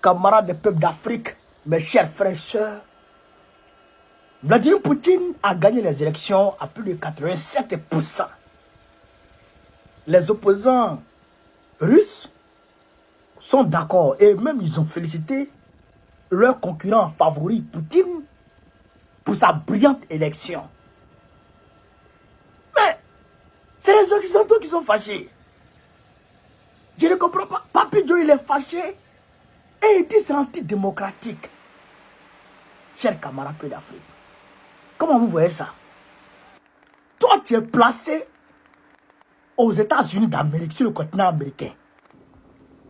camarades des peuples d'Afrique, mes chers frères et sœurs, Vladimir Poutine a gagné les élections à plus de 87%. Les opposants russes sont d'accord et même ils ont félicité leur concurrent favori, Poutine, pour sa brillante élection. Mais c'est les Occidentaux qui sont fâchés. Je ne comprends pas. Papy Joe, il est fâché et il dit c'est antidémocratique. Chers camarades d'Afrique, comment vous voyez ça? Toi, tu es placé aux États-Unis d'Amérique, sur le continent américain.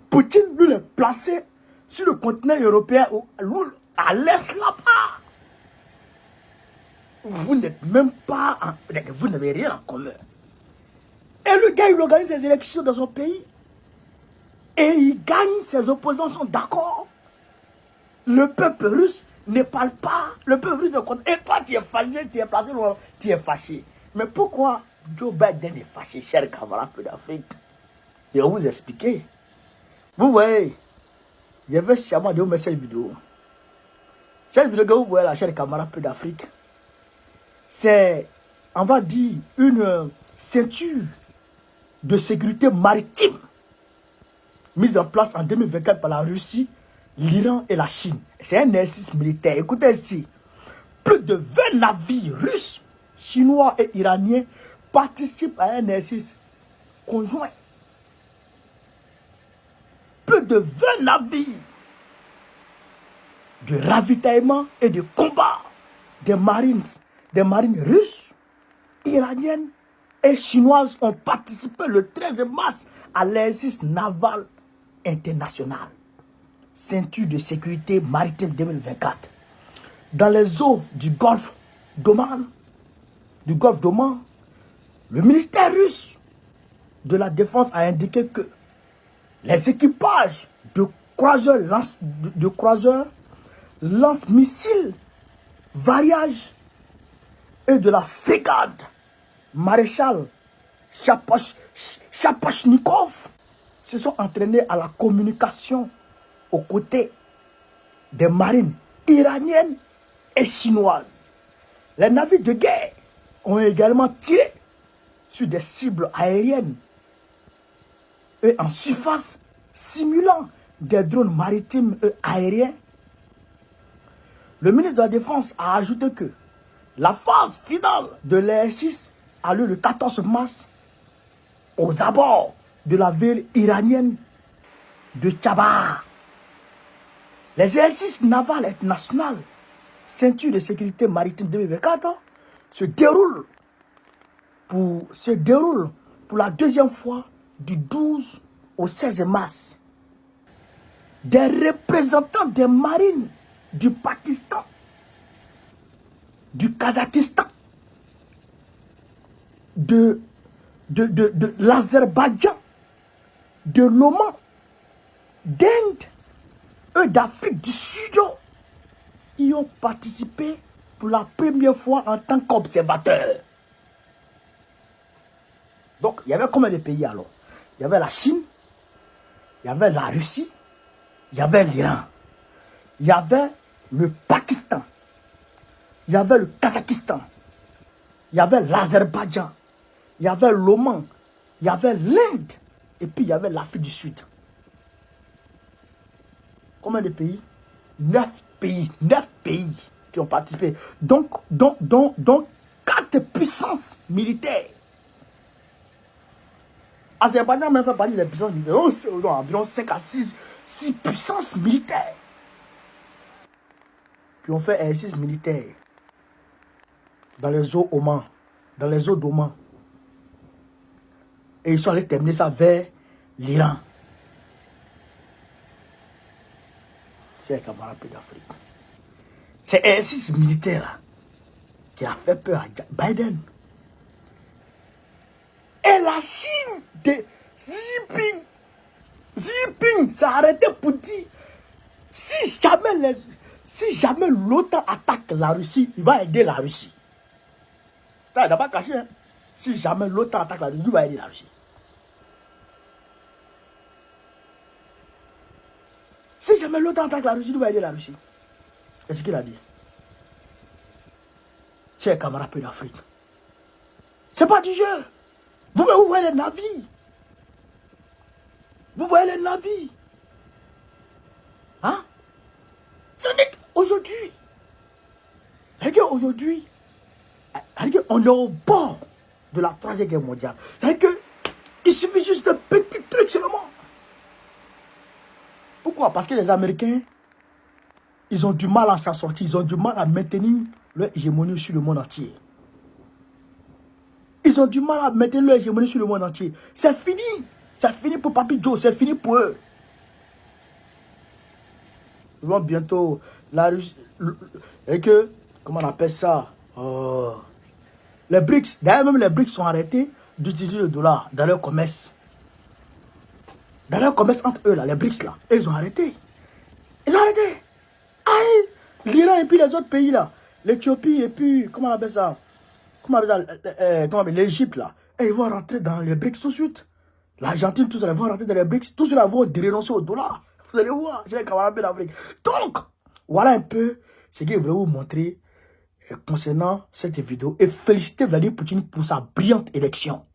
Poutine, lui, est placé sur le continent européen, à l'est là-bas. Vous n'êtes même pas... vous n'avez rien en commun. Et le gars, il organise ses élections dans son pays. Et il gagne, ses opposants sont d'accord. Le peuple russe ne parle pas. Le peuple russe ne compte. Et toi, tu es fâché, tu es placé, tu es fâché. Mais pourquoi Joe Biden est fâché, chers camarades d'Afrique? Je vais vous expliquer. Vous voyez, je vais sûrement de vous mettre cette vidéo. Cette vidéo que vous voyez là, chers camarades d'Afrique, c'est, on va dire, une ceinture de sécurité maritime mise en place en 2024 par la Russie, l'Iran et la Chine. C'est un exercice militaire. Écoutez ici, plus de 20 navires russes, chinois et iraniens participent à un exercice conjoint. Plus de 20 navires de ravitaillement et de combat des marines russes, iraniennes et chinoises ont participé le 13 mars à l'exercice naval international. Ceinture de sécurité maritime 2024. Dans les eaux du Golfe d'Oman, le ministère russe de la Défense a indiqué que les équipages de croiseurs lance-missiles Variage et de la frégate maréchal Chapachnikov se sont entraînés à la communication aux côtés des marines iraniennes et chinoises. Les navires de guerre ont également tiré sur des cibles aériennes et en surface simulant des drones maritimes et aériens. Le ministre de la Défense a ajouté que la phase finale de l'exercice a lieu le 14 mars aux abords de la ville iranienne de Tchabar. Les exercices navals internationaux, ceinture de sécurité maritime 2024, se déroulent pour la deuxième fois du 12 au 16 mars. Des représentants des marines du Pakistan, du Kazakhstan, de l'Azerbaïdjan, de l'Oman, d'Inde et d'Afrique du Sud y ont participé pour la première fois en tant qu'observateurs. Donc, il y avait combien de pays alors? Il y avait la Chine, il y avait la Russie, il y avait l'Iran, il y avait le Pakistan, il y avait le Kazakhstan, il y avait l'Azerbaïdjan, il y avait l'Oman, il y avait l'Inde, et puis il y avait l'Afrique du Sud. Combien de pays? 9 pays. 9 pays qui ont participé. Donc 4 puissances militaires. Azerbaïdjan même fait partie des puissances militaires. C'est environ 5 à 6 puissances militaires qui ont fait exercice militaire dans les eaux Oman, dans les eaux d'Oman. Et ils sont allés terminer ça vers l'Iran. C'est un camarade d'Afrique. C'est exercice militaire là qui a fait peur à Biden. Et la Chine de Xi Jinping s'est arrêté pour dire si jamais l'OTAN attaque la Russie, il va aider la Russie. Ça, il n'a pas caché. Hein? Si jamais l'OTAN attaque la Russie, il va aider la Russie. Si mais l'autre attaque la Russie, il va aider la Russie. C'est ce qu'il a dit. Chers camarades pays d'Afrique. C'est pas du jeu. Vous voyez les navires. Vous voyez les navires. Hein? Aujourd'hui. Regarde aujourd'hui. Regarde, on est au bord de la 3e guerre mondiale. Regarde, il suffit juste de petits trucs seulement. Pourquoi? Parce que les Américains, ils ont du mal à s'en sortir. Ils ont du mal à maintenir leur hégémonie sur le monde entier. Ils ont du mal à maintenir leur hégémonie sur le monde entier. C'est fini. C'est fini pour Papi Joe. C'est fini pour eux. Ils vont bientôt... La Russie... Et que... Comment on appelle ça? Les BRICS. D'ailleurs, même les BRICS sont arrêtés d'utiliser le dollar dans leur commerce. Dans leur commerce entre eux, là, les BRICS, là. Et ils ont arrêté. Ils ont arrêté. Aïe! L'Iran et puis les autres pays, là. L'Éthiopie et puis... Comment on appelle ça? Comment on appelle ça? L'Égypte, là. Et ils vont rentrer dans les BRICS tout de suite. L'Argentine, tout ça, ils vont rentrer dans les BRICS. Tout cela vont renoncer au dollar. Vous allez voir, j'ai un camarade d'Afrique. Donc, voilà un peu ce que je voulais vous montrer concernant cette vidéo. Et féliciter Vladimir Poutine pour sa brillante élection.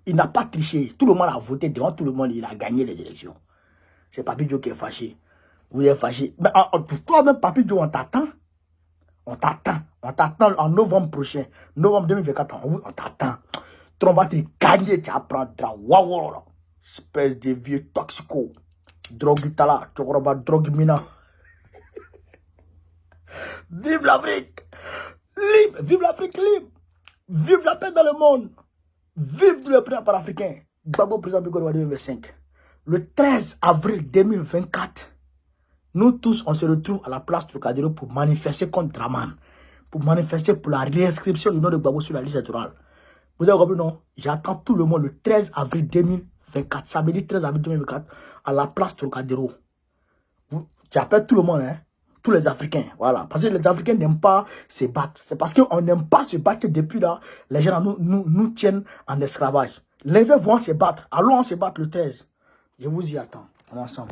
Il n'a pas triché. Tout le monde a voté devant tout le monde. Il a gagné les élections. C'est Papi Joe qui est fâché. Vous êtes fâché. Mais toi-même, Papi Joe, on t'attend. On t'attend. On t'attend en novembre prochain. Novembre 2024. On t'attend. On va te gagner. Tu apprendras. Waouh. Espèce de vieux toxico. Droguitala. Chokoroba drogmina. Vive l'Afrique. Libre. Vive l'Afrique libre. Vive la paix dans le monde. Vive le président panafricain. Gbagbo président Biko 2025. Le 13 avril 2024, nous tous, on se retrouve à la place Trocadéro pour manifester contre Draman. Pour manifester pour la réinscription du nom de Gbagbo sur la liste électorale. Vous avez compris, non? J'attends tout le monde le 13 avril 2024. Samedi 13 avril 2024 à la place Trocadéro. J'appelle tout le monde, hein? Tous les Africains, voilà. Parce que les Africains n'aiment pas se battre. C'est parce qu'on n'aime pas se battre que depuis là, les gens nous tiennent en esclavage. Les gens vont se battre. Allons se battre le 13. Je vous y attends. On est ensemble.